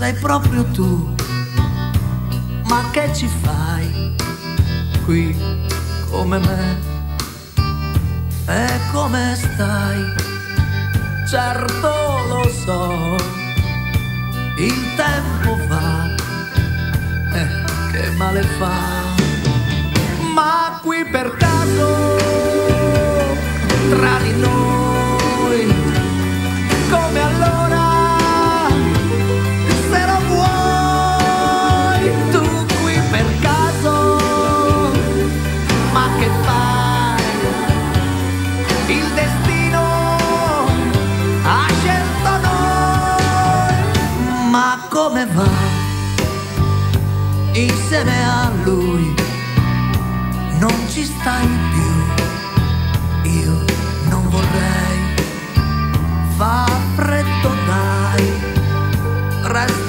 sei proprio tu. Ma che ci fai qui come me? E come stai? Certo lo so, il tempo va, che male fa. Ma qui per caso, tra di noi, come allora, se lo vuoi, tu qui per caso, ma che fai? Il destino ha scelto noi, ma come va? Insieme a lui non ci stai più, io non vorrei, fa freddo dai, resta